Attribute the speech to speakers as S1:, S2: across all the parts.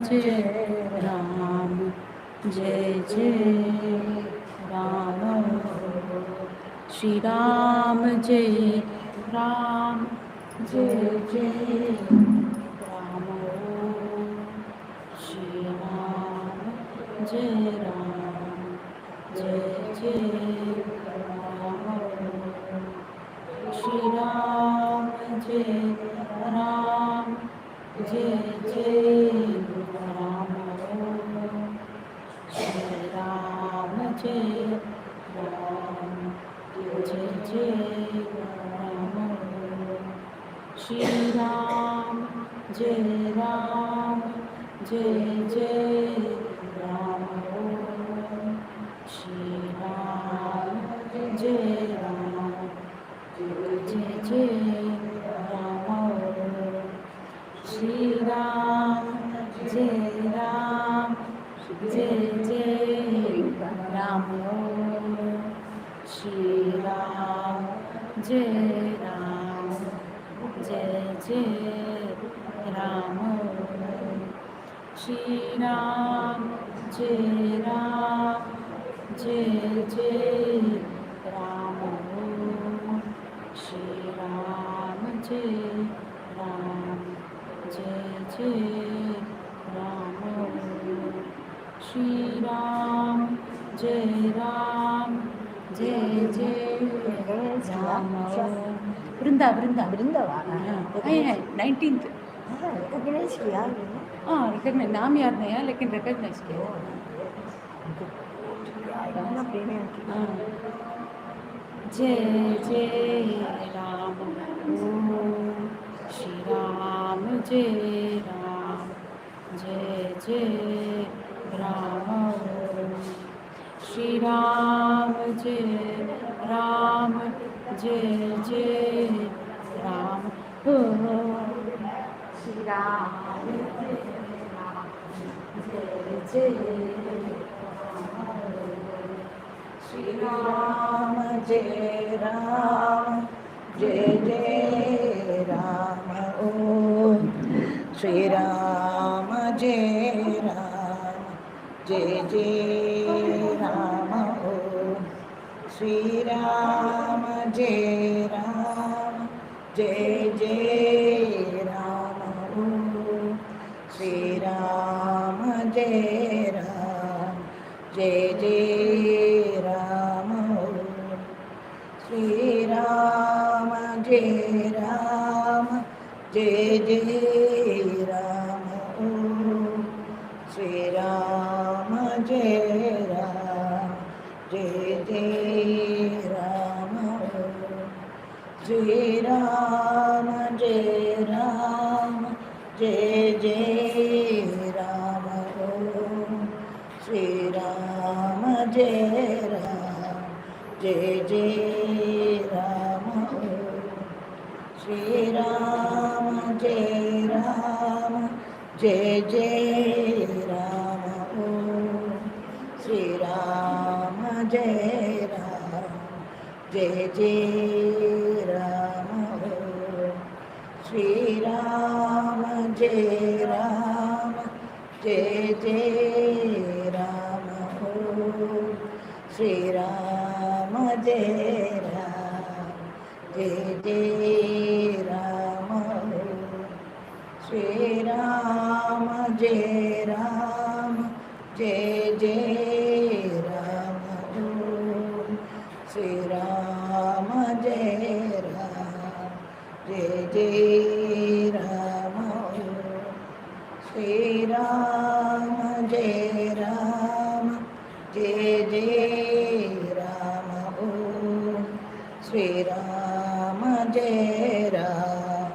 S1: जय राम जय जय राम श्री राम जय राम जय जय राम श्री राम जय राम जय जय राम श्री राम जय राम जय जय राम श्री राम जय राम जय जय राम श्री राम जय राम जय जय राम श्री राम जय राम जय जय राम श्री राम जय राम जय जय राम श्री राम जय राम जय जय राम श्री राम जय राम जय जय राम श्री राम जय राम जय जय राम श्री राम जय राम जय जय राम वृंदा वृंदा है 19th
S2: रिकॉग्नाइज किया
S1: रिकॉग्नाइज नाम याद नहीं है लेकिन रिकॉग्नाइज किया जय जय राम श्री राम जय राम जय जय राम श्री राम जय राम जय जय राम श्री राम जय जय श्री राम जय राम जय जय राम ओम श्री राम जय राम जय जय राम ओम श्री राम जय राम जय जय राम ओम श्री राम जय राम जय जय राम श्री राम जय राम जय जय राम श्री राम जय राम जय जय राम श्री राम जय राम जय जय राम श्री राम जय राम जय जय राम श्री राम जय राम जय जय राम श्री राम जय राम जय जय राम श्री राम जय राम जय जय राम श्री राम जय राम जय जय राम श्री राम जय राम जय जय राम श्री राम जय राम जय जय राम श्री राम जय राम जय जय राम श्री राम जय राम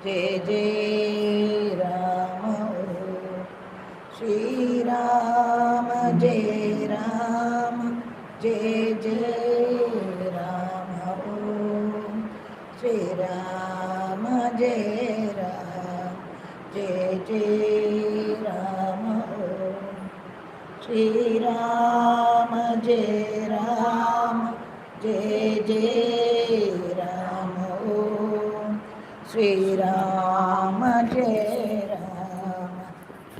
S1: जय जय राम श्री राम जय राम जय जय राम श्री राम जय राम जय जय राम श्री राम जय राम जय जय राम श्री राम जय Ram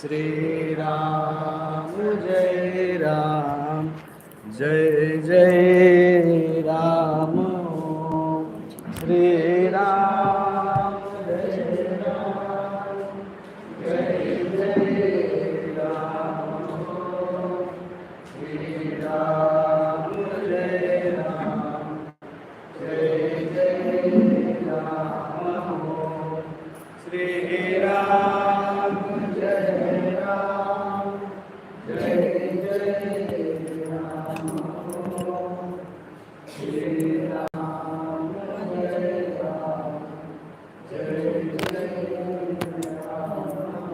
S3: Shri Ram Jai Ram Jai Jai Ram Shri Ram Jai Ram Jai Jai Ram Shri Ram Jai Ram Jai Jai Ram Shri Ram Jai Ram Jai Jai Ram Shri Ram Jai Ram Jai Jai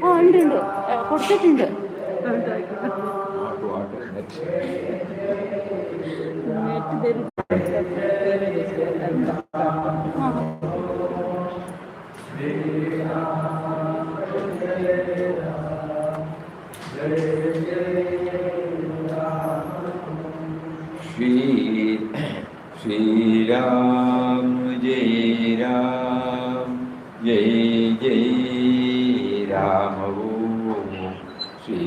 S1: ആ ഉണ്ട് ഉണ്ട് കൊടുത്തിട്ടുണ്ട്.
S4: Shri Ram Jai Ram Jai Jai Ram Shri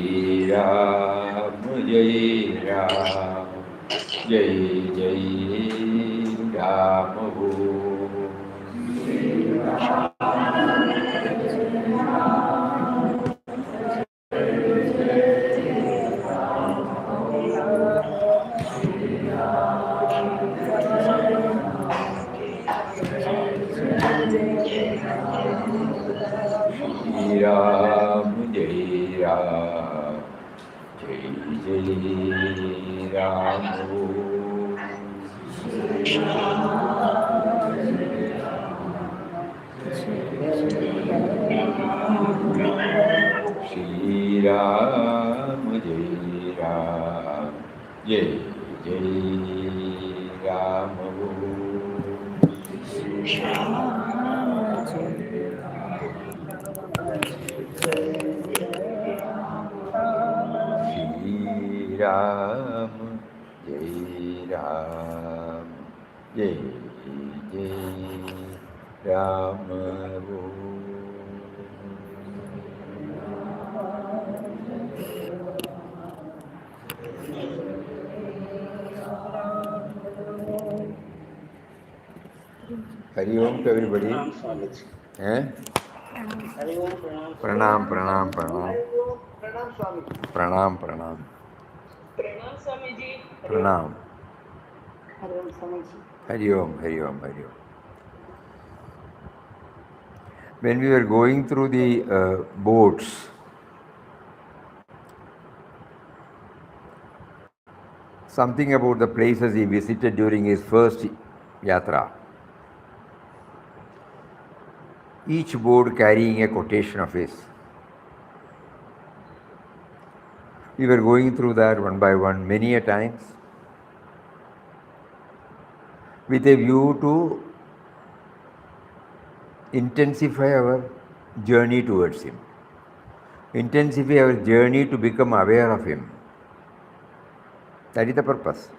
S4: Ram Jai Ram Jai Jai Ram Shri Ram Jai Ram Jai Jai Ram Shri Ram Jai Ram Jai Jai Ram Shri Ram Jai Ram Jai Jai Ram Hari Om to everybody. Pranam, pranam, pranam. Pranam, pranam.
S5: Pranam Swamiji.
S4: Pranam.
S1: Hari Om Swamiji.
S4: Hari Om, Hari Om, Hari Om. When we were going through the boats, something about the places he visited during his first yatra. Each board carrying a quotation of his. We were going through that one by one many a times with a view to intensify our journey towards him, intensify our journey to become aware of him. That is the purpose.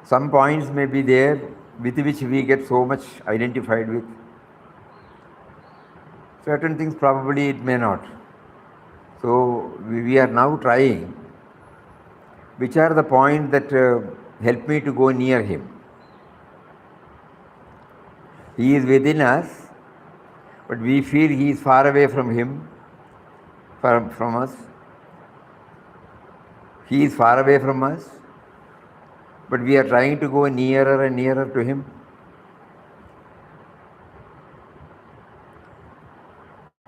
S4: Some points may be there with which we get so much identified with. Certain things probably it may not. So we are now trying which are the points that help me to go near him. He is within us, but we feel he is far away from him, from us. He is far away from us, but we are trying to go nearer and nearer to him.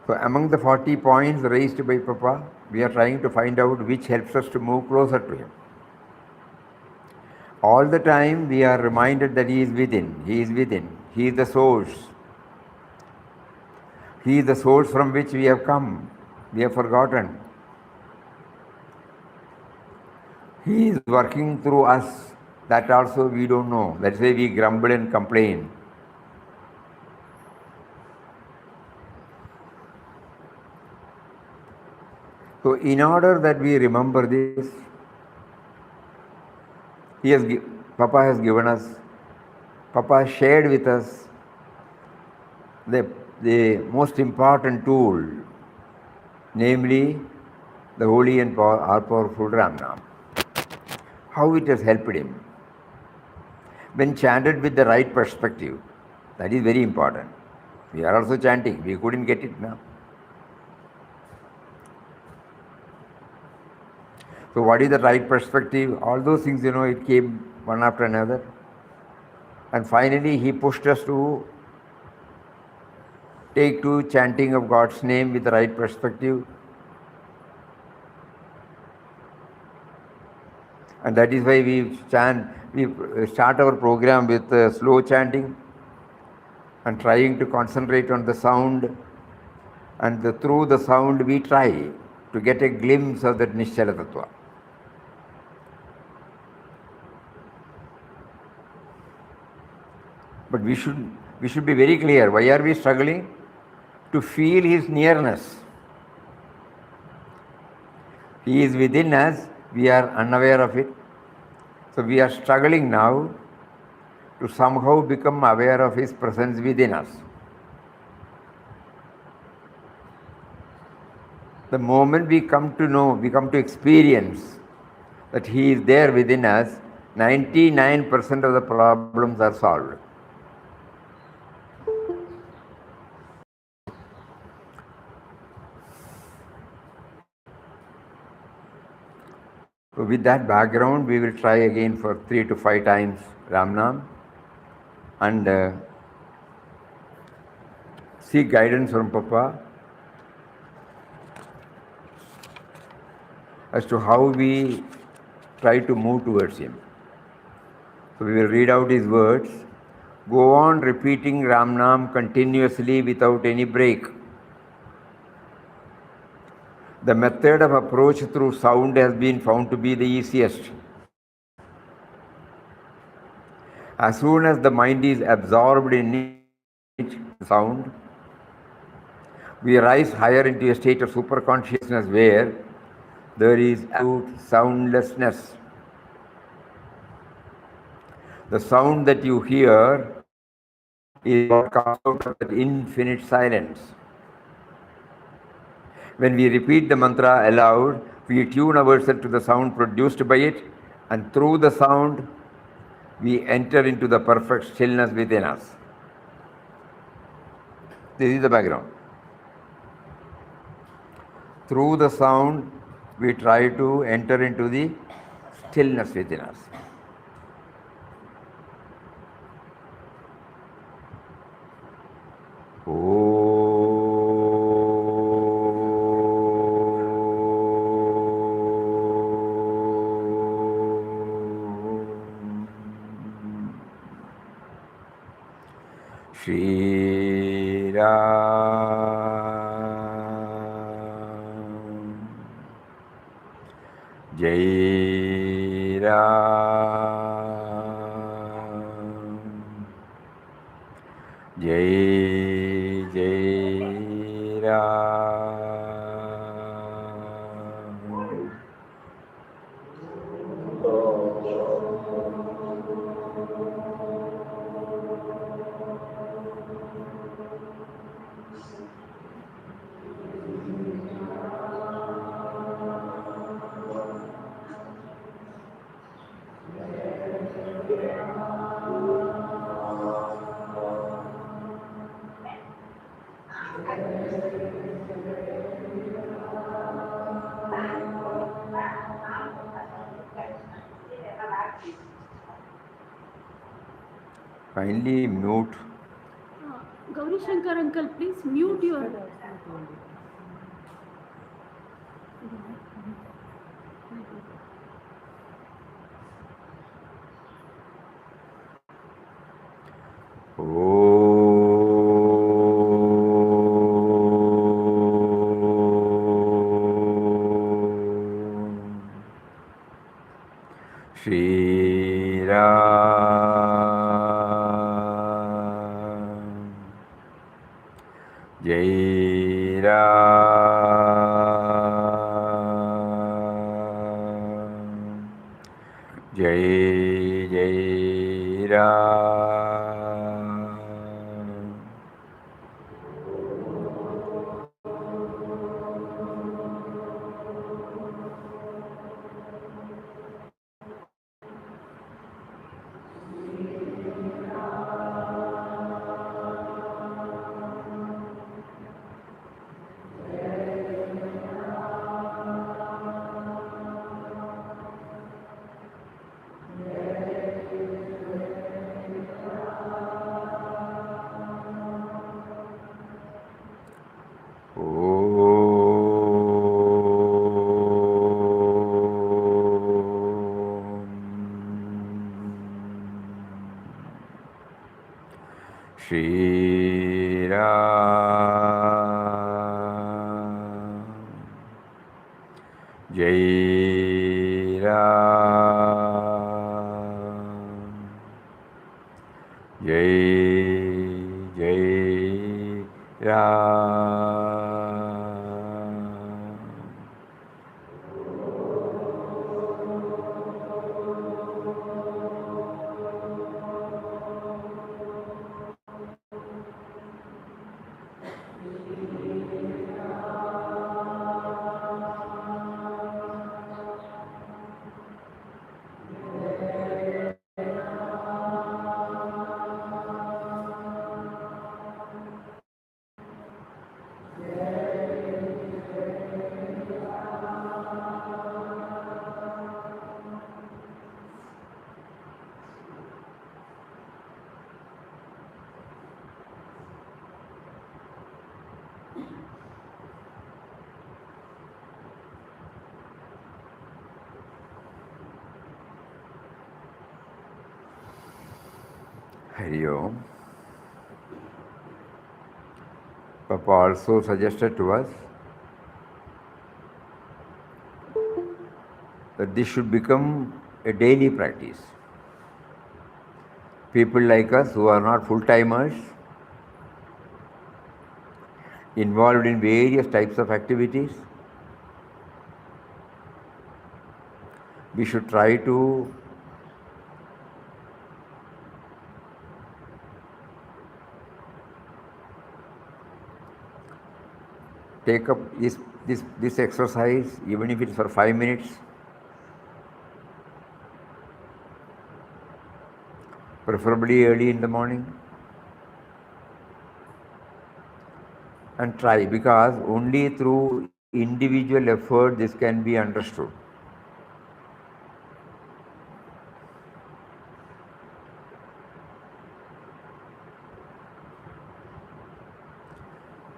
S4: So among the 40 points raised by Papa, we are trying to find out which helps us to move closer to him. All the time we are reminded that he is within, he is within, he is the source. He is the source from which we have come, we have forgotten. He is working through us That also we don't know. That's why we grumble and complain. So in order that we remember this, Papa has given us, Papa shared with us the most important tool, namely the holy and all-powerful Ramnam. How it has helped him. When chanted with the right perspective, that is very important. We are also chanting, we couldn't get it now. So what is the right perspective? All those things, it came one after another. And finally, he pushed us to take to chanting of God's name with the right perspective. And that is why we start our program with slow chanting and trying to concentrate on the sound. And through the sound, we try to get a glimpse of that Nishchala Tattva. But we should be very clear. Why are we struggling? To feel his nearness. He is within us, we are unaware of it. So we are struggling now to somehow become aware of his presence within us. The moment we come to know, we come to experience that he is there within us, 99% of the problems are solved. So with that background, we will try again for 3 to 5 times Ramnam and seek guidance from Papa as to how we try to move towards him. So we will read out his words. Go on repeating Ramnam continuously without any break. The method of approach through sound has been found to be the easiest. As soon as the mind is absorbed in it, sound, we rise higher into a state of superconsciousness where there is absolute soundlessness. The sound that you hear is what comes out of that infinite silence. When we repeat the mantra aloud, we tune ourselves to the sound produced by it, and through the sound, we enter into the perfect stillness within us. This is the background. Through the sound, we try to enter into the stillness within us. Shri Ram, Jai Ram, Jai Jai Ram. Kindly mute.
S1: Gauri Shankar uncle, please mute your.
S4: Shri Ram, Jai Ram, Jai Jai Ram. Shri Ram, Jai Ram, Jai Jai Ram. Hari Om. Papa also suggested to us that this should become a daily practice. People like us who are not full-timers, involved in various types of activities, we should try to take up this exercise, even if it's for 5 minutes, preferably early in the morning, and try, because only through individual effort this can be understood.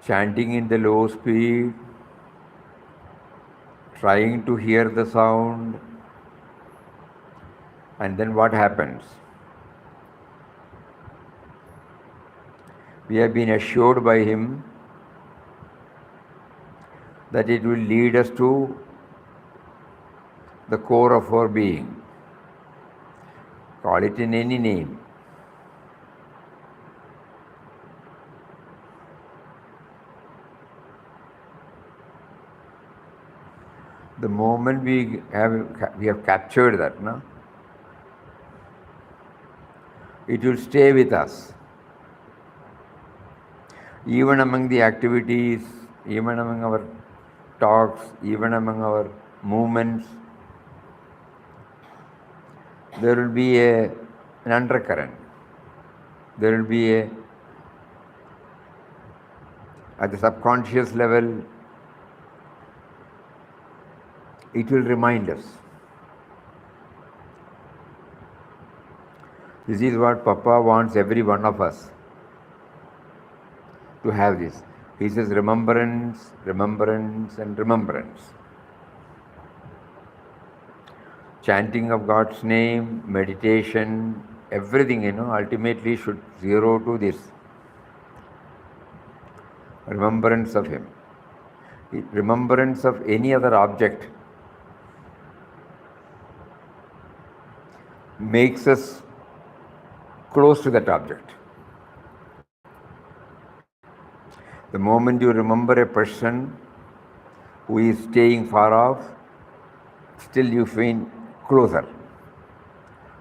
S4: Chanting in the low speed, trying to hear the sound, and then what happens? We have been assured by him that it will lead us to the core of our being. Call it in any name. The moment we have captured that, no? It will stay with us. Even among the activities, even among our talks, even among our movements, there will be an undercurrent. There will be at the subconscious level, it will remind us. This is what Papa wants every one of us to have this. He says remembrance, remembrance, and remembrance. Chanting of God's name, meditation, everything, ultimately should zero to this. Remembrance of Him. Remembrance of any other object makes us close to that object. The moment you remember a person who is staying far off, still you feel closer.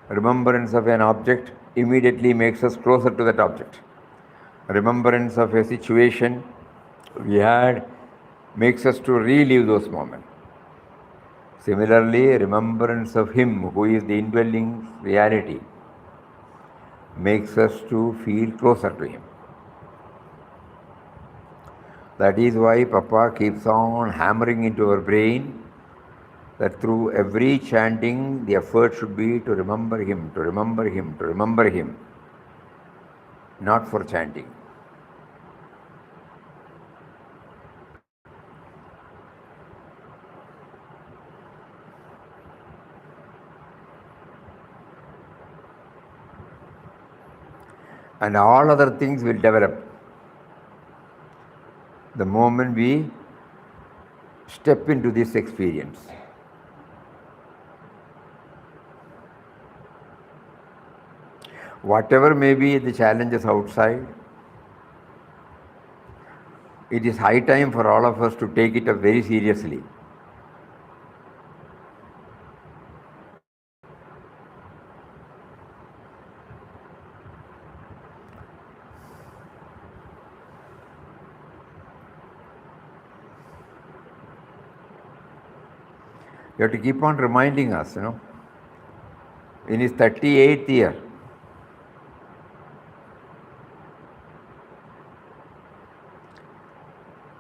S4: Remembrance of an object immediately makes us closer to that object. Remembrance of a situation we had makes us to relive those moments. Similarly, remembrance of Him who is the indwelling reality makes us to feel closer to Him. That is why Papa keeps on hammering into our brain that through every chanting, the effort should be to remember Him, to remember Him, to remember Him, not for chanting. And all other things will develop the moment we step into this experience. Whatever may be the challenges outside, it is high time for all of us to take it up very seriously. You have to keep on reminding us, in his 38th year,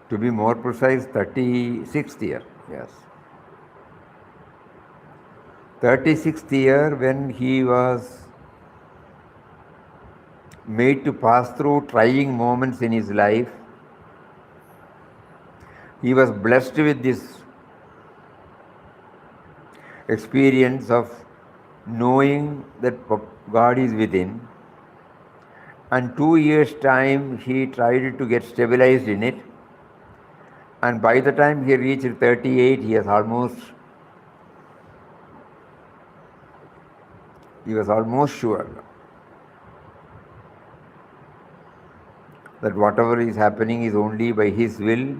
S4: to be more precise, 36th year, yes. 36th year when he was made to pass through trying moments in his life, he was blessed with this experience of knowing that God is within, and 2 years' time he tried to get stabilized in it, and by the time he reached 38, he was almost sure that whatever is happening is only by his will,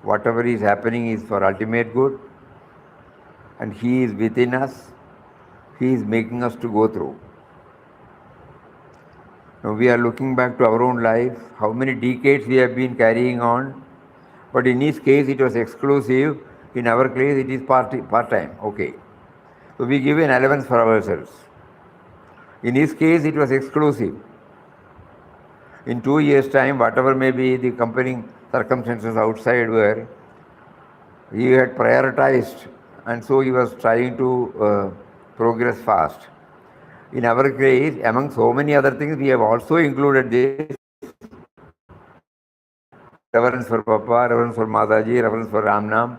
S4: whatever is happening is for ultimate good, and he is within us, he is making us to go through. Now we are looking back to our own life, how many decades we have been carrying on, but in his case it was exclusive, in our case it is part-time, okay. So we give an allowance for ourselves. In his case it was exclusive. In 2 years' time, whatever may be the accompanying circumstances outside were, he had prioritized, and so he was trying to progress fast. In our case, among so many other things, we have also included this reverence for Papa, reverence for Mataji, reverence for Ramnam.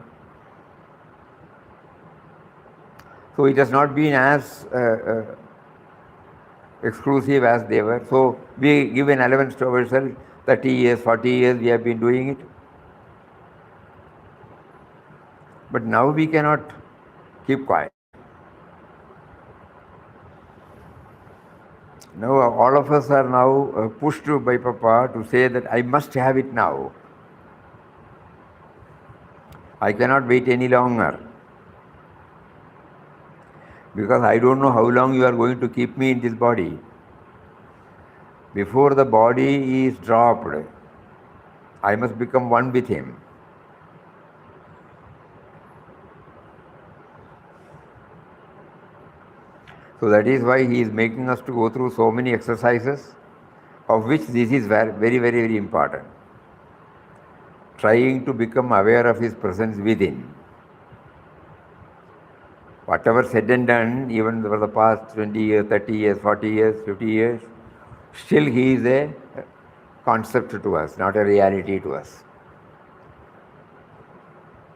S4: So it has not been as exclusive as they were. So we give an allowance to ourselves, 30 years, 40 years we have been doing it. But now we cannot keep quiet. Now all of us are now pushed by Papa to say that I must have it now. I cannot wait any longer, because I don't know how long you are going to keep me in this body. Before the body is dropped, I must become one with him. So that is why he is making us to go through so many exercises, of which this is very, very, very important. Trying to become aware of his presence within. Whatever said and done, even for the past 20 years, 30 years, 40 years, 50 years, still he is a concept to us, not a reality to us.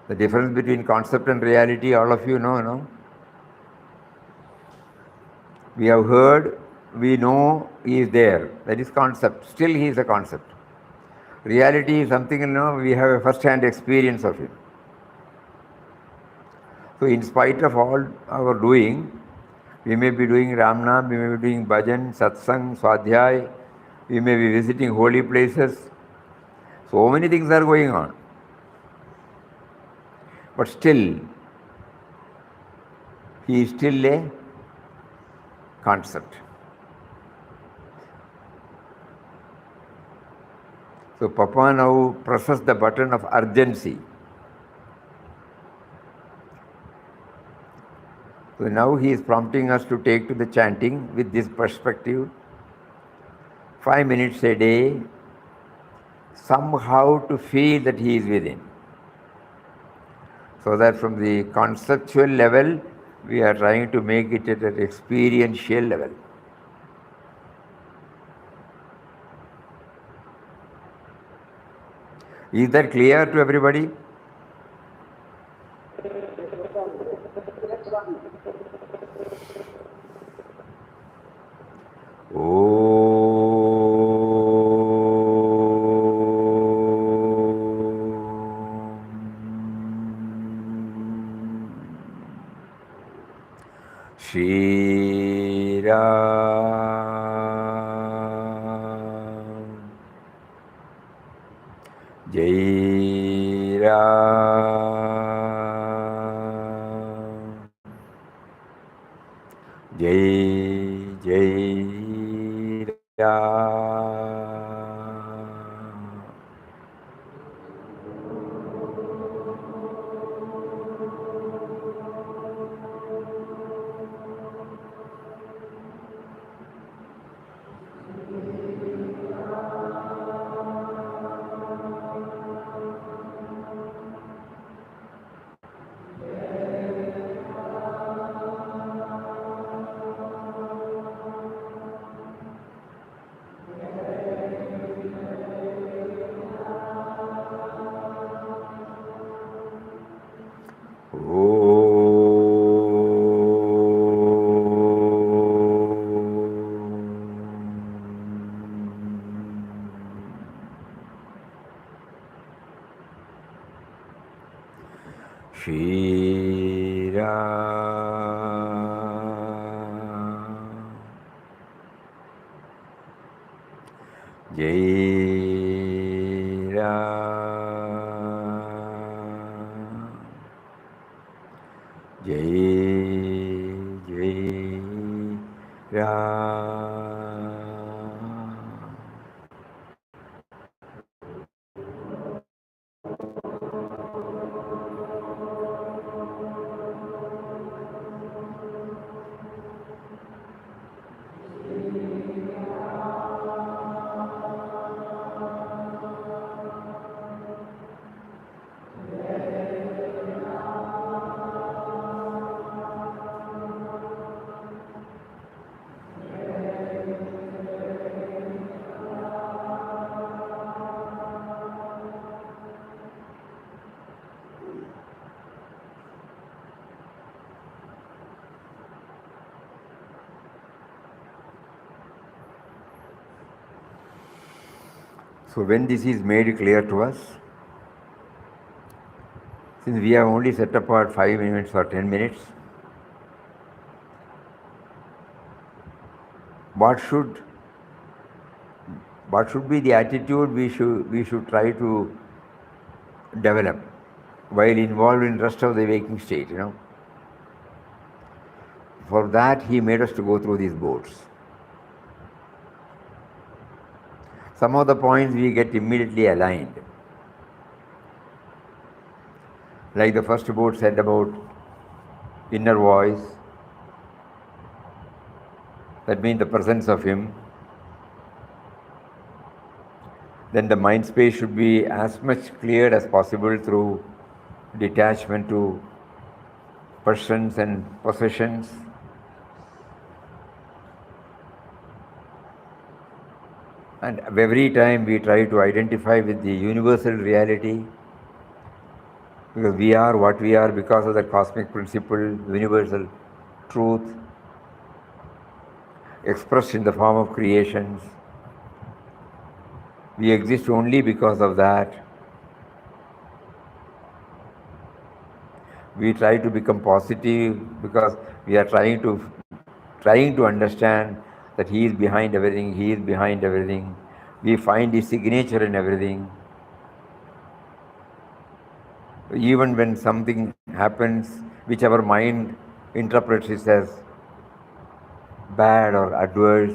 S4: The difference between concept and reality, all of you know, no? We have heard, we know he is there. That is concept. Still he is a concept. Reality is something, we have a first-hand experience of it. So in spite of all our doing, We may be doing Ramnam, we may be doing Bhajan, Satsang, Swadhyay, we may be visiting holy places. So many things are going on. But still, he is still a concept. So Papa now presses the button of urgency. So now he is prompting us to take to the chanting with this perspective. 5 minutes a day, somehow to feel that he is within. So that from the conceptual level, we are trying to make it at an experiential level. Is that clear to everybody? Shri Ram, Jai Ram, Jai Jai Ram. Shri Ram, Jai Ram, Jai Jai Ram. So when this is made clear to us, since we have only set apart 5 minutes or 10 minutes, what should be the attitude we should try to develop while involved in rest of the waking state, For that he made us to go through these boards. Some of the points we get immediately aligned. Like the first board said about inner voice, that means the presence of him. Then the mind space should be as much cleared as possible through detachment to persons and possessions. And every time we try to identify with the universal reality, because we are what we are because of the cosmic principle, universal truth, expressed in the form of creations. We exist only because of that. We try to become positive because we are trying to trying to understand that He is behind everything, He is behind everything. We find His signature in everything. Even when something happens which our mind interprets it as bad or adverse,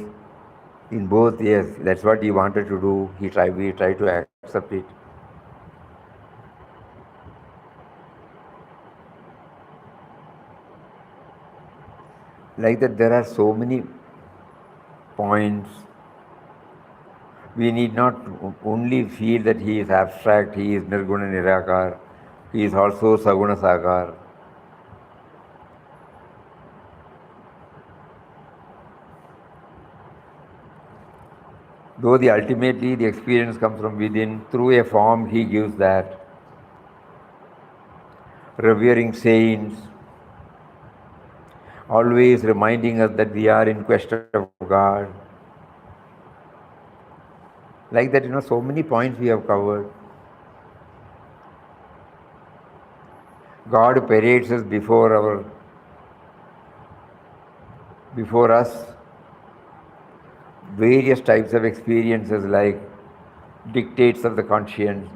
S4: in both, yes, that's what He wanted to do. We try to accept it. Like that, there are so many points. We need not only feel that He is abstract, He is Nirguna Nirakar, He is also Saguna Sakar. Though ultimately the experience comes from within, through a form He gives that. Revering saints, always reminding us that we are in quest of God. Like that, so many points we have covered. God parades us before us, various types of experiences like dictates of the conscience,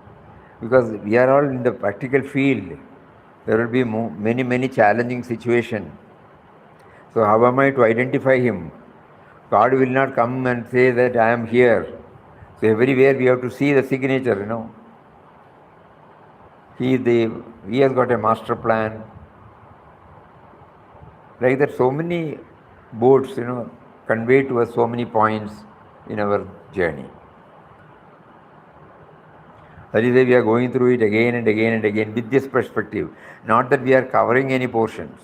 S4: because we are all in the practical field. There will be many challenging situations. So how am I to identify Him? God will not come and say that I am here. So everywhere we have to see the signature, He has got a master plan. Like that, so many boats, convey to us so many points in our journey. That is why we are going through it again and again and again with this perspective. Not that we are covering any portions.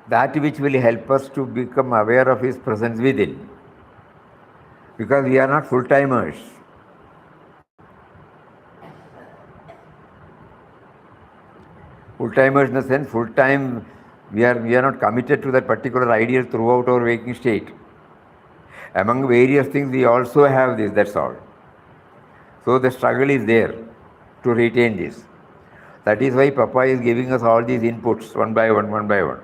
S4: That which will help us to become aware of His presence within. Because we are not full-timers. Full-timers in the sense, full-time, we are not committed to that particular ideal throughout our waking state. Among various things, we also have this, that's all. So the struggle is there to retain this. That is why Papa is giving us all these inputs one by one.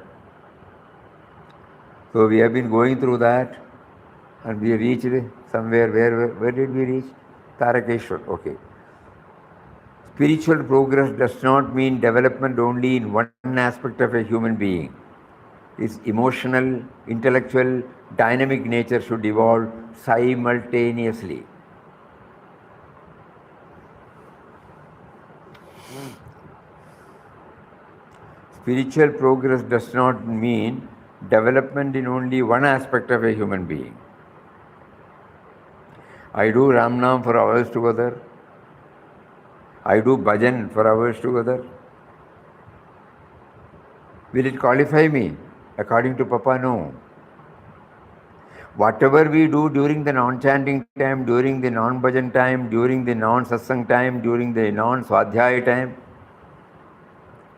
S4: So we have been going through that, and we reached somewhere, where did we reach? Tarakeshwar, okay. Spiritual progress does not mean development only in one aspect of a human being. Its emotional, intellectual, dynamic nature should evolve simultaneously. Spiritual progress does not mean development in only one aspect of a human being. I do Ram Nam for hours together. I do bhajan for hours together. Will it qualify me? According to Papa, no. Whatever we do during the non-chanting time, during the non-bhajan time, during the non-satsang time, during the non-swadhyaya time,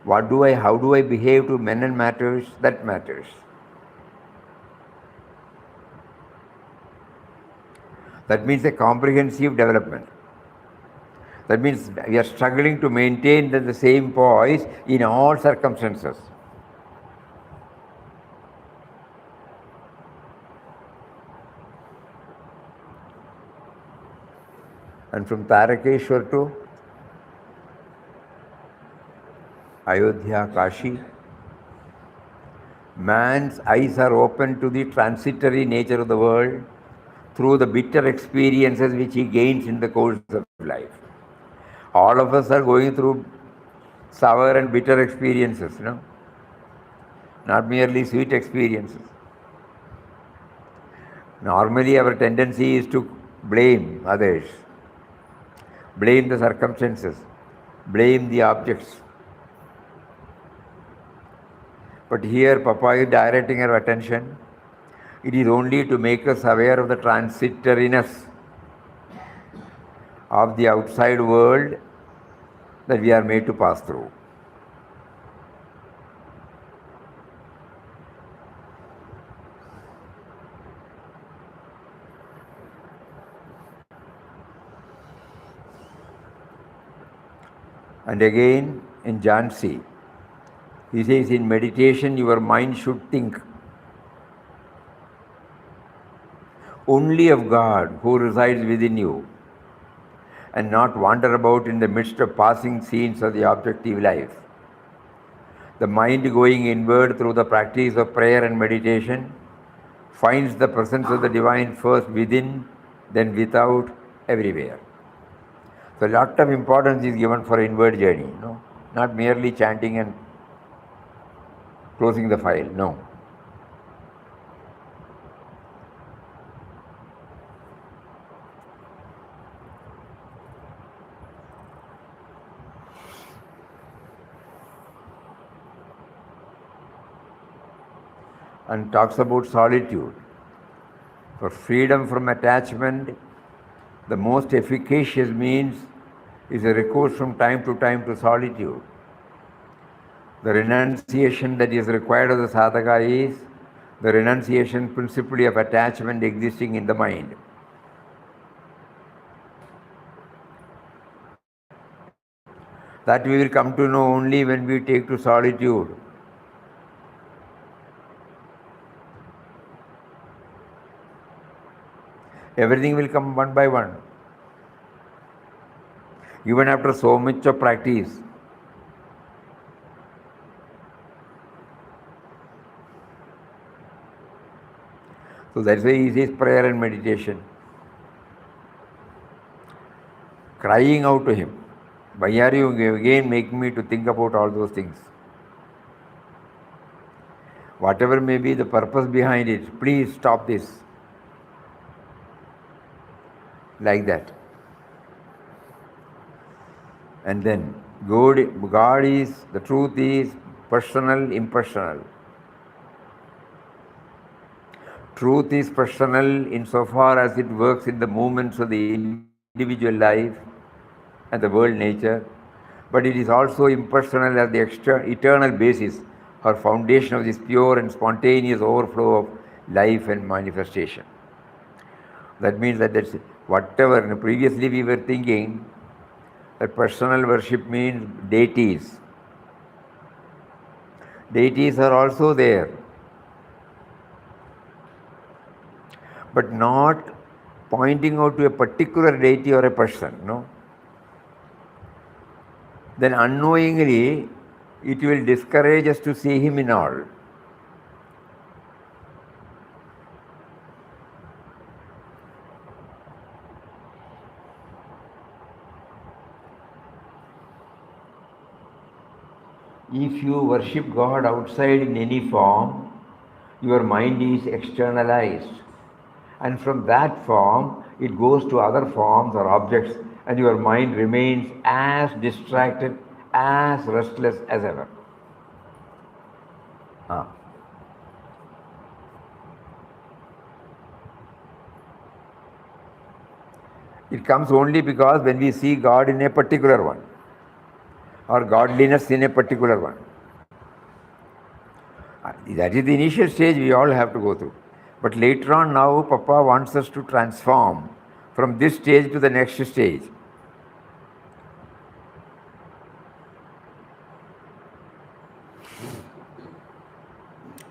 S4: how do I behave to men and matters? That matters. That means a comprehensive development. That means we are struggling to maintain the same poise in all circumstances. And from Tarakeshwar to Ayodhya, Kashi, man's eyes are open to the transitory nature of the world through the bitter experiences which he gains in the course of life. All of us are going through sour and bitter experiences, not merely sweet experiences. Normally our tendency is to blame others, blame the circumstances, blame the objects. But here Papa is directing our attention. It is only to make us aware of the transitoriness of the outside world that we are made to pass through. And again in Jhansi, He says in meditation your mind should think only of God who resides within you and not wander about in the midst of passing scenes of the objective life. The mind going inward through the practice of prayer and meditation finds the presence of the divine first within, then without, everywhere. So a lot of importance is given for inward journey, not merely chanting and closing the file, no. And talks about solitude. For freedom from attachment, the most efficacious means is a recourse from time to solitude. The renunciation that is required of the sadhaka is the renunciation principally of attachment existing in the mind. That we will come to know only when we take to solitude. Everything will come one by one. Even after so much of practice. So that's why he says prayer and meditation. Crying out to him. Why are you again making me to think about all those things? Whatever may be the purpose behind it, please stop this. Like that. And then God is, the truth is personal, impersonal. Truth is personal insofar as it works in the movements of the individual life and the world nature, but it is also impersonal as the eternal basis or foundation of this pure and spontaneous overflow of life and manifestation. That means that that's whatever previously we were thinking that personal worship means deities. Deities are also there, but not pointing out to a particular deity or a person, no? Then unknowingly it will discourage us to see him in all. If you worship God outside in any form, your mind is externalized. And from that form, it goes to other forms or objects, and your mind remains as distracted, as restless as ever. It comes only because when we see God in a particular one, or godliness in a particular one. That is the initial stage we all have to go through. But later on now, Papa wants us to transform from this stage to the next stage.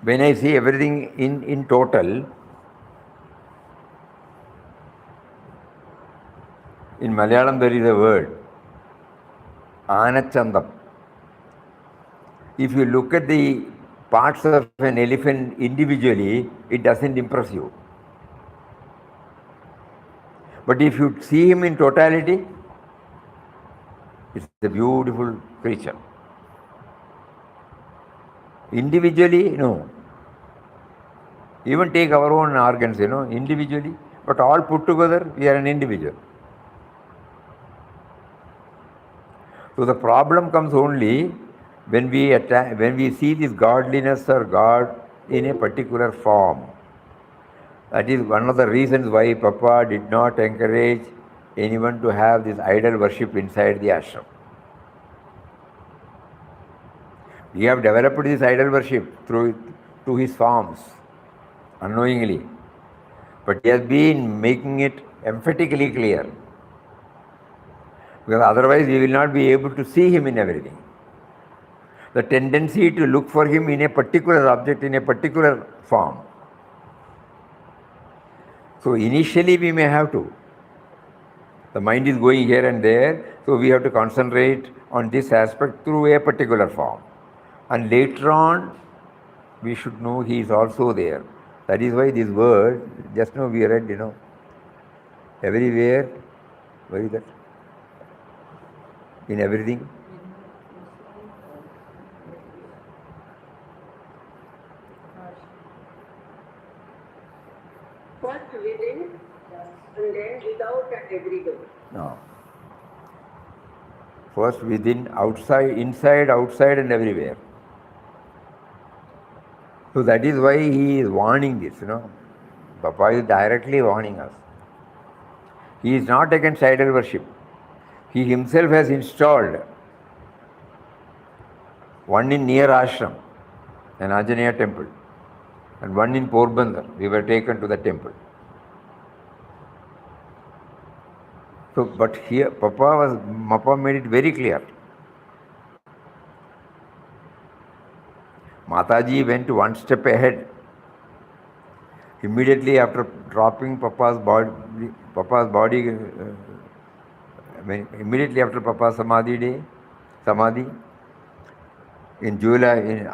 S4: When I see everything in total, in Malayalam there is a word, Anachandam. If you look at the parts of an elephant individually, it doesn't impress you. But if you see him in totality, it's a beautiful creature. Individually, no. Even take our own organs, individually, but all put together, we are an individual. So the problem comes only when we see this godliness or God in a particular form. That is one of the reasons why Papa did not encourage anyone to have this idol worship inside the ashram. We have developed this idol worship through his forms, unknowingly. But he has been making it emphatically clear. Because otherwise we will not be able to see him in everything. the tendency to look for him in a particular object, in a particular form. So initially we may have to. The mind is going here and there, so we have to concentrate on this aspect through a particular form. And later on, we should know he is also there. That is why this word, just now we read, everywhere, where is that? In everything.
S5: First within and then without and everywhere.
S4: No. First within, outside, inside, outside and everywhere. So that is why he is warning this, Papa is directly warning us. He is not against idol worship. He himself has installed one in near ashram, an Anjaneya temple, and one in Porbandar. We were taken to the temple. So, but here Papa made it very clear. Mataji went one step ahead. Immediately after dropping Papa's body, immediately after Papa's Samadhi, in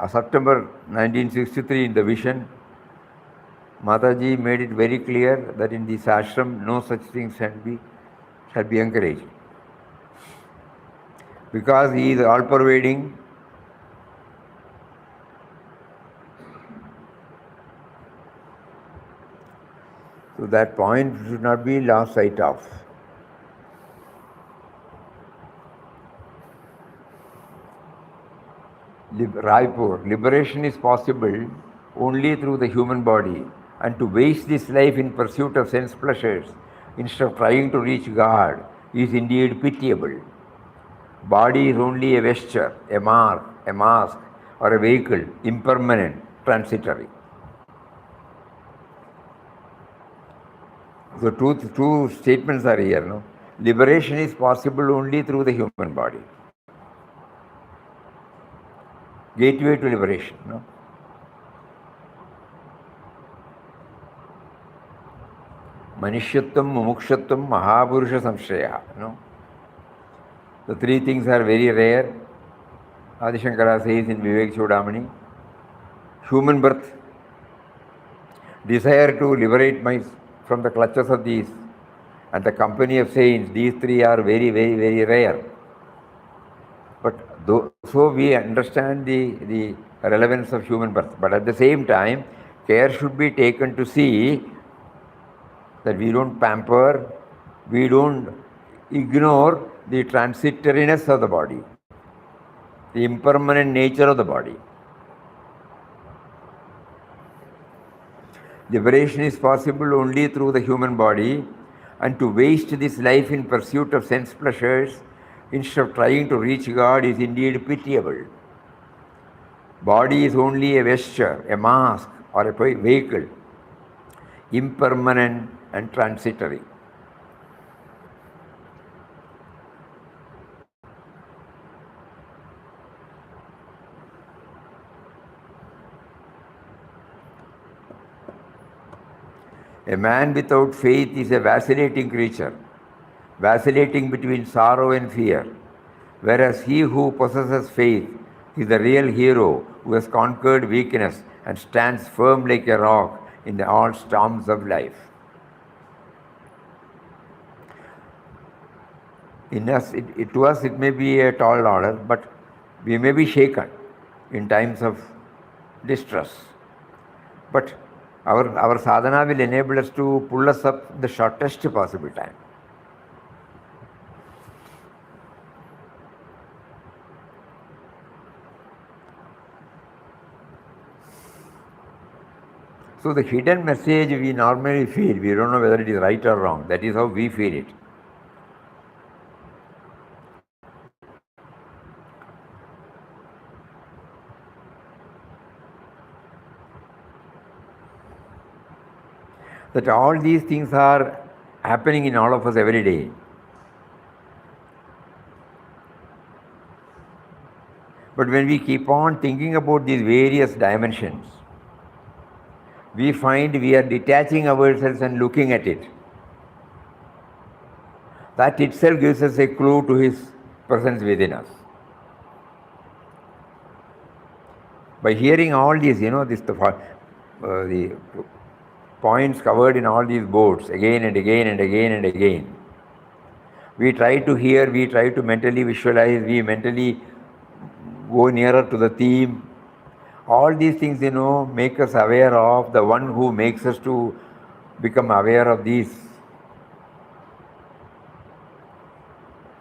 S4: September 1963, in the vision, Mataji made it very clear that in this ashram no such things shall be encouraged. Because he is all-pervading, so that point should not be lost sight of. Raipur, liberation is possible only through the human body, and to waste this life in pursuit of sense pleasures instead of trying to reach God is indeed pitiable. Body is only a vesture, a mark, a mask, or a vehicle, impermanent, transitory. So two statements are here. Liberation is possible only through the human body. Gateway to liberation. Manishyatvam, mumukshatvam, mahaburusha samshaya. The three things are very rare. Adishankara says in Vivek Chudamani, human birth, desire to liberate from the clutches of these, and the company of saints, these three are very, very, very rare. But so we understand the relevance of human birth. But at the same time, care should be taken to see that we don't pamper, we don't ignore the transitoriness of the body, the impermanent nature of the body. Liberation is possible only through the human body, and to waste this life in pursuit of sense pleasures instead of trying to reach God is indeed pitiable. Body is only a vesture, a mask, or a vehicle, impermanent and transitory. A man without faith is a vacillating creature, vacillating between sorrow and fear, whereas he who possesses faith is the real hero who has conquered weakness and stands firm like a rock in all storms of life. To us it may be a tall order, but we may be shaken in times of distress. But our sadhana will enable us to pull us up the shortest possible time. So the hidden message we normally feel, we don't know whether it is right or wrong. That is how we feel it. That all these things are happening in all of us every day. But when we keep on thinking about these various dimensions, we find we are detaching ourselves and looking at it. That itself gives us a clue to His presence within us. By hearing all these, the points covered in all these boards again and again and again and again, we try to hear, we try to mentally visualize, we mentally go nearer to the theme. All these things, make us aware of the one who makes us to become aware of these.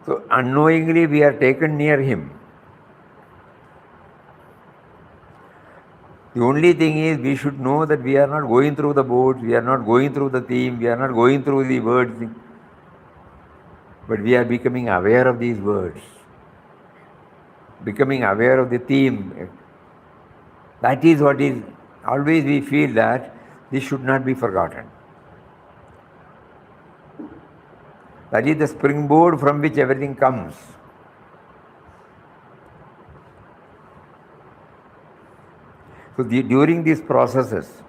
S4: So unknowingly we are taken near Him. The only thing is we should know that we are not going through the boards, we are not going through the theme, we are not going through the words, but we are becoming aware of these words, becoming aware of the theme. That is what is, always we feel that this should not be forgotten. That is the springboard from which everything comes. So during these processes,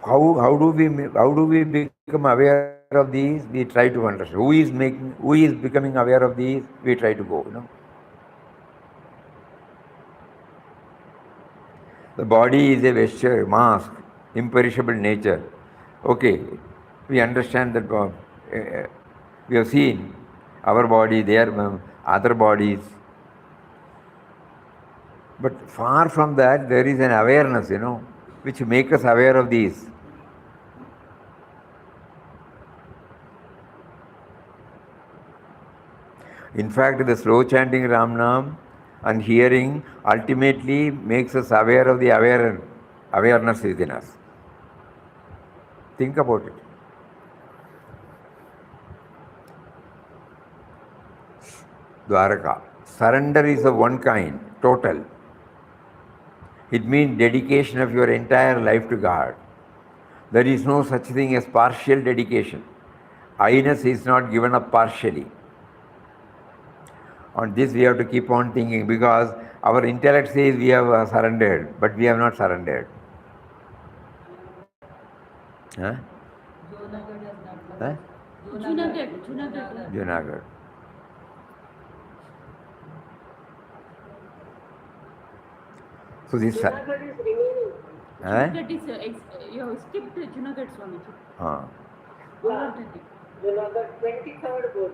S4: how do we become aware of these? We try to understand who is becoming aware of these. We try to go. The body is a vesture, mask, imperishable nature. Okay, we understand that. We have seen our body, their other bodies. But far from that, there is an awareness, which makes us aware of these. In fact, the slow chanting Ram Nam and hearing ultimately makes us aware of the awareness within us. Think about it. Dwaraka. Surrender is of one kind, total. It means dedication of your entire life to God. There is no such thing as partial dedication. I-ness is not given up partially. On this we have to keep on thinking, because our intellect says we have surrendered, but we have not surrendered. Huh? Junagadh. So this
S5: Junagadh is remaining.
S1: Junagadh is, you have skipped Junagadh, Swamiji.
S5: Yeah. Junagadh, 23rd board.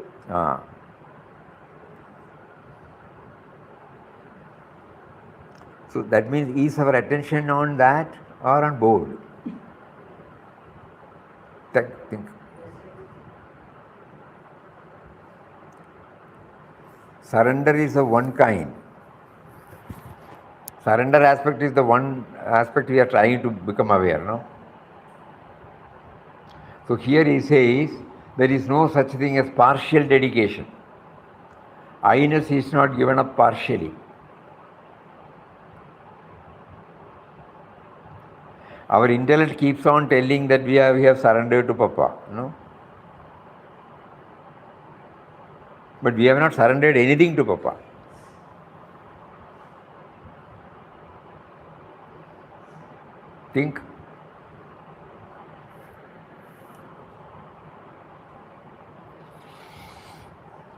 S4: So that means, is our attention on that or on board? Think. Surrender is of one kind. Surrender aspect is the one aspect we are trying to become aware, no? So here he says, there is no such thing as partial dedication. I-ness is not given up partially. Our intellect keeps on telling that we have surrendered to Papa, But we have not surrendered anything to Papa. Think.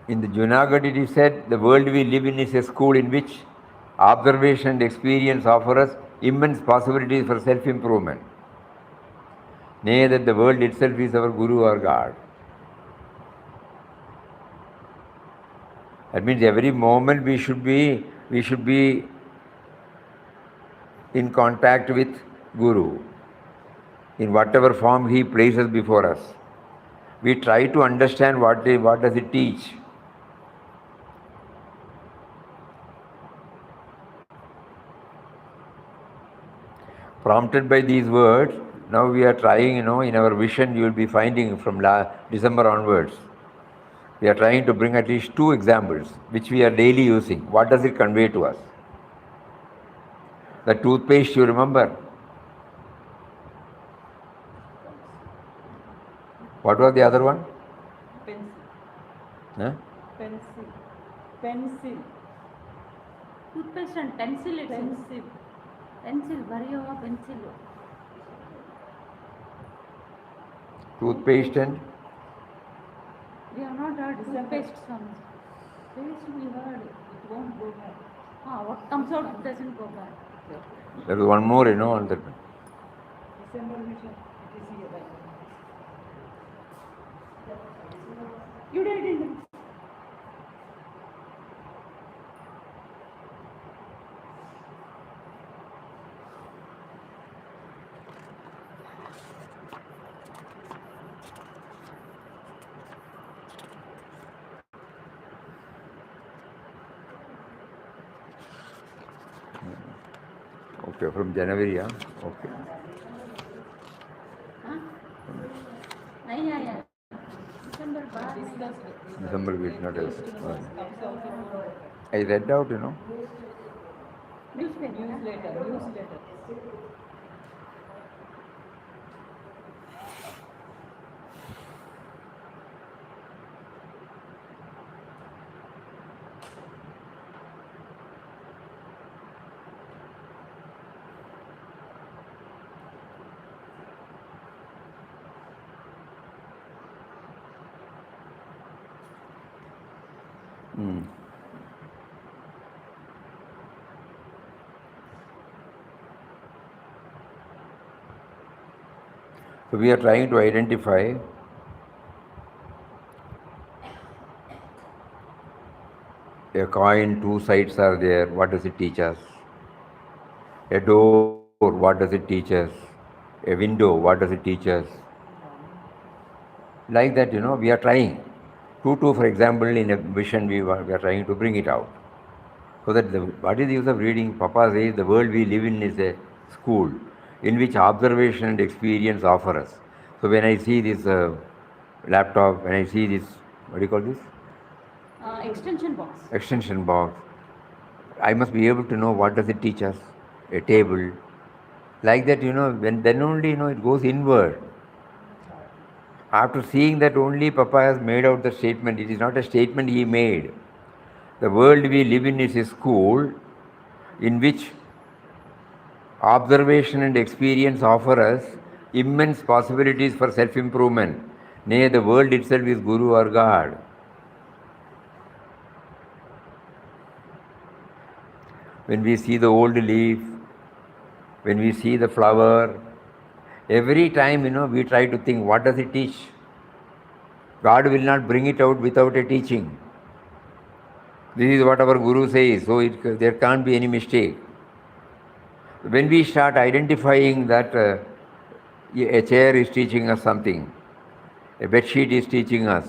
S4: In the Junagadh it is said, the world we live in is a school in which observation and experience offer us immense possibilities for self-improvement. Nay, that the world itself is our Guru or God. That means every moment we should be in contact with Guru, in whatever form he places before us. We try to understand what does it teach. Prompted by these words, now we are trying, in our vision you will be finding from December onwards. We are trying to bring at least 2 examples which we are daily using. What does it convey to us? The toothpaste, you remember? What was the other one?
S1: Pencil.
S4: Huh?
S1: Pencil. Pencil. Toothpaste and pencil. It's pencil. Pencil. Variyova pencil.
S4: Toothpaste and
S1: We have not heard toothpaste from paste. We heard it won't go back. What comes out doesn't go back.
S4: there was one more, on that.
S1: December mission. It is here. You did it.
S4: Okay, from January, yeah? Okay.
S1: Yeah. December bar.
S4: December we did not have. I read out,
S1: Newsletter.
S4: So we are trying to identify a coin, two sides are there. What does it teach us? A door, what does it teach us? A window, what does it teach us? Like that, we are trying. 2, for example, in a vision, we are trying to bring it out. So that what is the use of reading? Papa says the world we live in is a school in which observation and experience offer us. So when I see this laptop, when I see this, what do you call this? Extension box. I must be able to know what does it teach us. A table. Like that, then only, it goes inward. After seeing that only, Papa has made out the statement. It is not a statement he made. The world we live in is a school in which observation and experience offer us immense possibilities for self-improvement. Nay, the world itself is Guru or God. When we see the old leaf, when we see the flower, every time, we try to think, what does it teach? God will not bring it out without a teaching. This is what our Guru says, so there can't be any mistake. When we start identifying that a chair is teaching us something, a bed sheet is teaching us,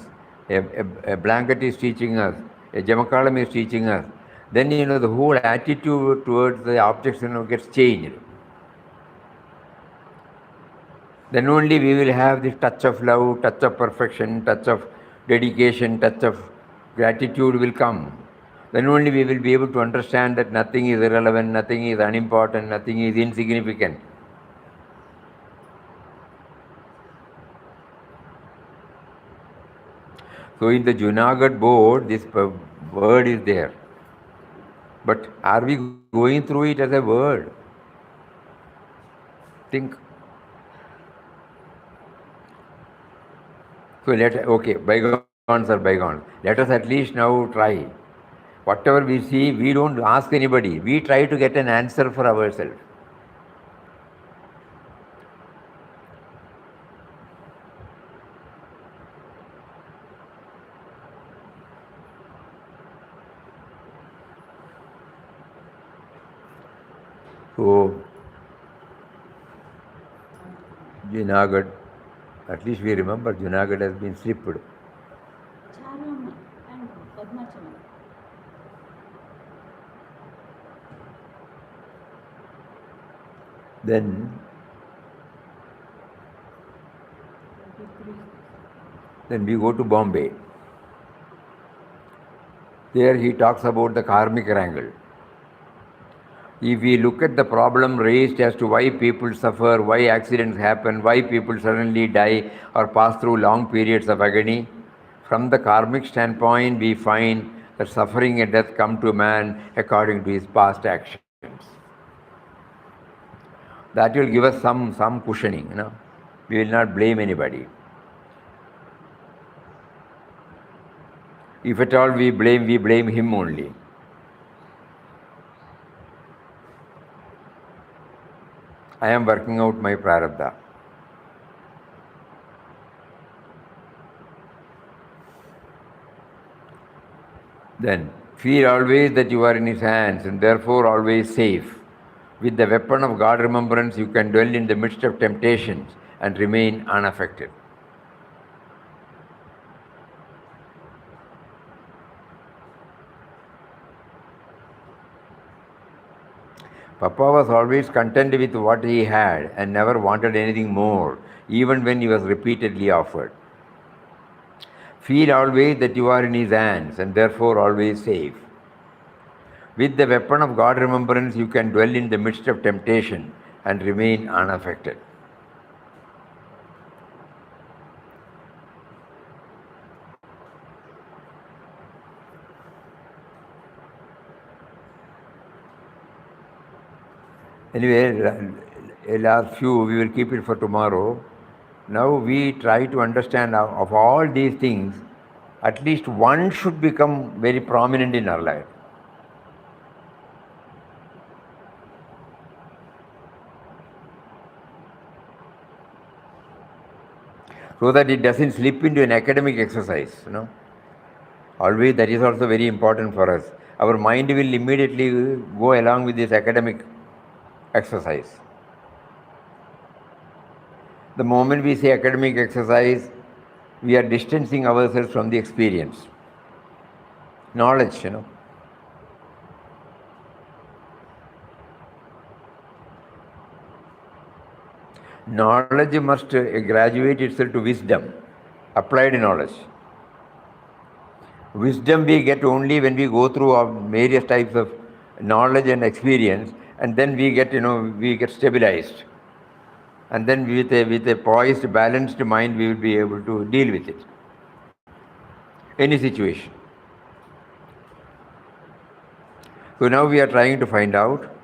S4: a blanket is teaching us, a jamakalam is teaching us, then the whole attitude towards the objects gets changed. Then only we will have this touch of love, touch of perfection, touch of dedication, touch of gratitude will come. Then only we will be able to understand that nothing is irrelevant, nothing is unimportant, nothing is insignificant. So in the Junagadh board, this word is there. But are we going through it as a word? Think. So bygones are bygones. Let us at least now try. Whatever we see, we don't ask anybody. We try to get an answer for ourselves. So, Junagadh, at least we remember Junagadh has been stripped.
S1: Charam and Padmachalam.
S4: Then we go to Bombay. There he talks about the karmic wrangle. If we look at the problem raised as to why people suffer, why accidents happen, why people suddenly die or pass through long periods of agony, from the karmic standpoint, we find that suffering and death come to man according to his past actions. That will give us some cushioning, We will not blame anybody. If at all we blame him only. I am working out my prarabdha. Then, feel always that you are in his hands and therefore always safe. With the weapon of God remembrance, you can dwell in the midst of temptations and remain unaffected. Papa was always content with what he had and never wanted anything more, even when he was repeatedly offered. Feel always that you are in his hands and therefore always safe. With the weapon of God remembrance, you can dwell in the midst of temptation and remain unaffected. Anyway, last few we will keep it for tomorrow. Now we try to understand of all these things, at least one should become very prominent in our life. So that it doesn't slip into an academic exercise, Always that is also very important for us. Our mind will immediately go along with this academic exercise. The moment we say academic exercise, we are distancing ourselves from the experience. Knowledge, Knowledge must graduate itself to wisdom, applied knowledge. Wisdom we get only when we go through our various types of knowledge and experience, and then we get, we get stabilized. And then with a poised, balanced mind, we will be able to deal with it. Any situation. So now we are trying to find out,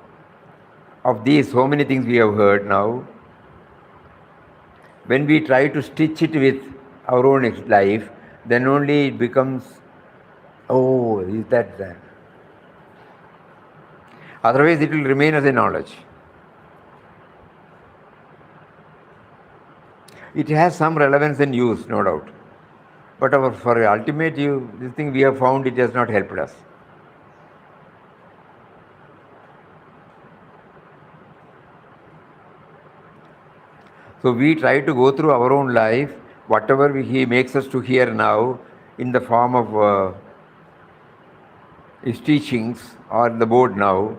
S4: of these so many things we have heard now, when we try to stitch it with our own life, then only it becomes, oh, is that that? Otherwise it will remain as a knowledge. It has some relevance and use, no doubt. But for ultimate this thing we have found, it has not helped us. So we try to go through our own life, whatever he makes us to hear now, in the form of his teachings or the board now.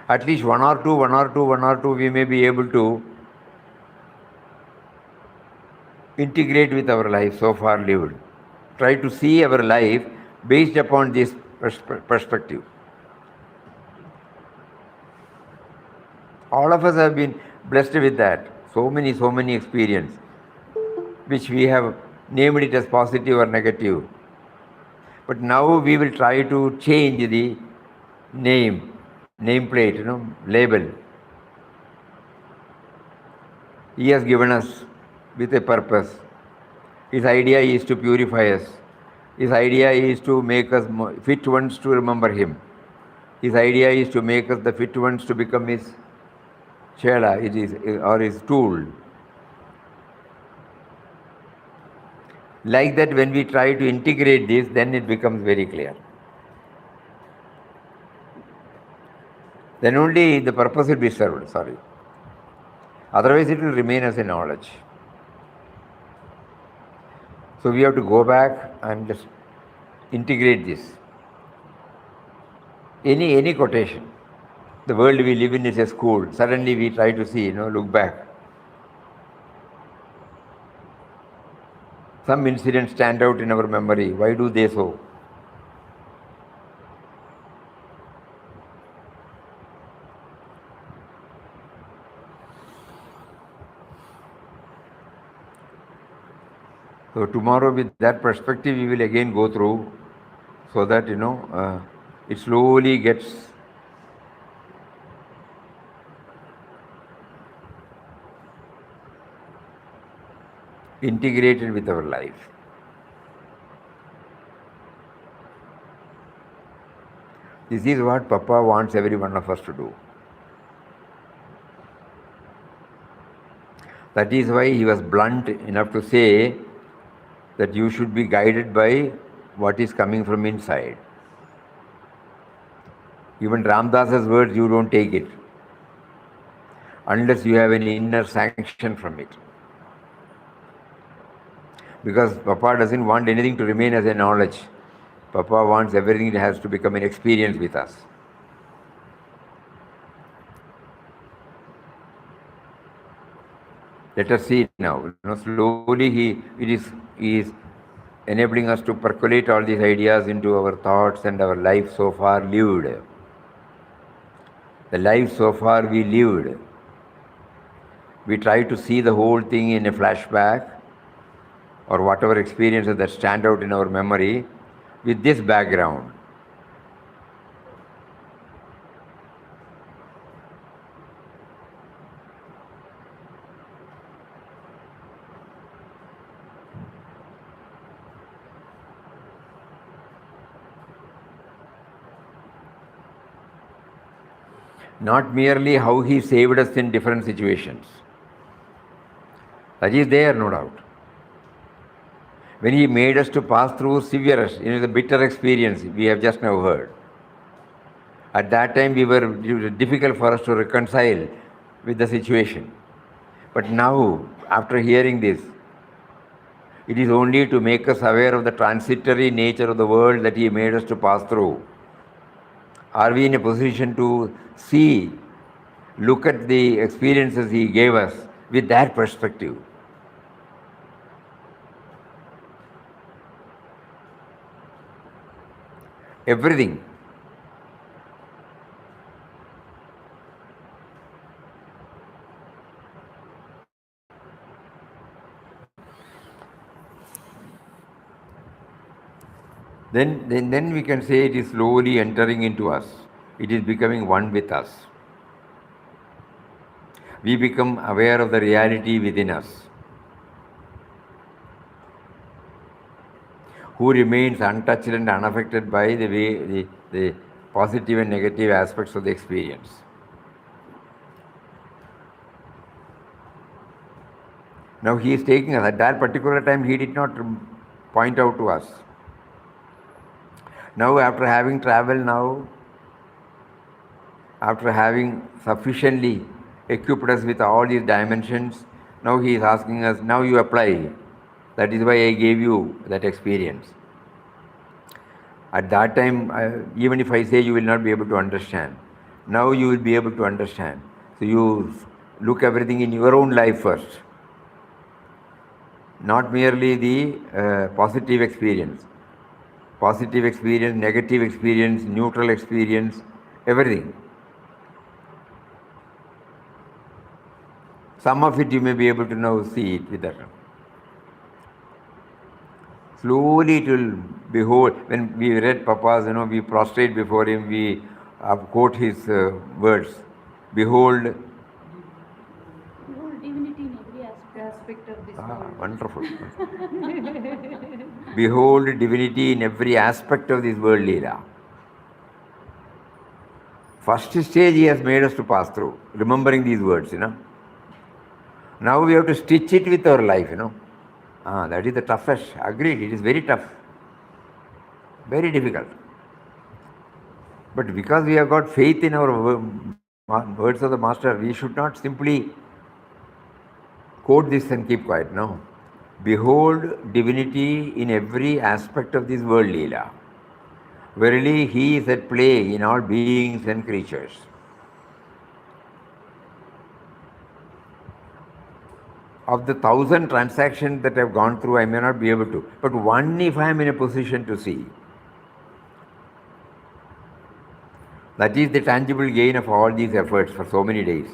S4: At least one or two, we may be able to integrate with our life so far lived. Try to see our life based upon this perspective. All of us have been blessed with that. So many experience, which we have named it as positive or negative. But now we will try to change the nameplate, label. He has given us with a purpose. His idea is to purify us. His idea is to make us fit ones to remember him. His idea is to make us the fit ones to become his chela, or his tool. Like that, when we try to integrate this, then it becomes very clear. Then only the purpose will be served, Otherwise it will remain as a knowledge. So we have to go back and just integrate this. Any quotation. The world we live in is a school. Suddenly we try to see, look back. Some incidents stand out in our memory. Why do they so? tomorrow with that perspective we will again go through, so that it slowly gets integrated with our life. This is what Papa wants every one of us to do. That is why he was blunt enough to say that you should be guided by what is coming from inside. Even Ramdas's words, you don't take it unless you have an inner sanction from it. Because Papa doesn't want anything to remain as a knowledge. Papa wants everything that has to become an experience with us. Let us see now. Slowly he is enabling us to percolate all these ideas into our thoughts and our life so far lived. The life so far we lived. We try to see the whole thing in a flashback or whatever experiences that stand out in our memory with this background. Not merely how he saved us in different situations. That is there, no doubt. When he made us to pass through severe, the bitter experience we have just now heard. At that time, it was difficult for us to reconcile with the situation. But now, after hearing this, it is only to make us aware of the transitory nature of the world that he made us to pass through. Are we in a position to see, look at the experiences he gave us with that perspective? Everything. Then we can say it is slowly entering into us. It is becoming one with us. We become aware of the reality within us, who remains untouched and unaffected by the positive and negative aspects of the experience. Now he is taking us. At that particular time, he did not point out to us. Now, after having traveled after having sufficiently equipped us with all these dimensions, now he is asking us, now you apply. That is why I gave you that experience. At that time, even if I say you will not be able to understand, now you will be able to understand. So you look everything in your own life first, not merely the positive experience. Positive experience, negative experience, neutral experience, everything. Some of it you may be able to now see it with that. Slowly it will behold. When we read Papa's, we prostrate before him, we quote his words. Behold.
S1: Behold divinity in every aspect of this world.
S4: Wonderful. Behold divinity in every aspect of this world, Leela. First stage he has made us to pass through, remembering these words, Now we have to stitch it with our life, that is the toughest. Agreed, it is very tough. Very difficult. But because we have got faith in our words of the Master, we should not simply quote this and keep quiet. No. Behold divinity in every aspect of this world, Leela. Verily, he is at play in all beings and creatures. Of the 1,000 transactions that I have gone through, I may not be able to. But one, if I am in a position to see, that is the tangible gain of all these efforts for so many days,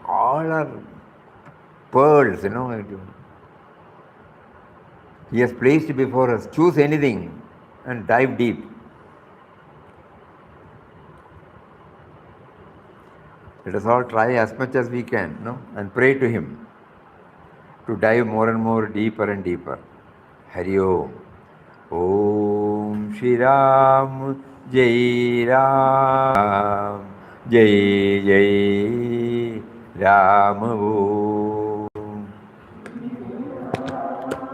S4: All are pearls, you know. He has placed before us. Choose anything and dive deep. Let us all try as much as we can, no? And pray to Him to dive more and more deeper and deeper. Hari Om. Om Shri Ram Jai Ram Jai Jai Ram Om.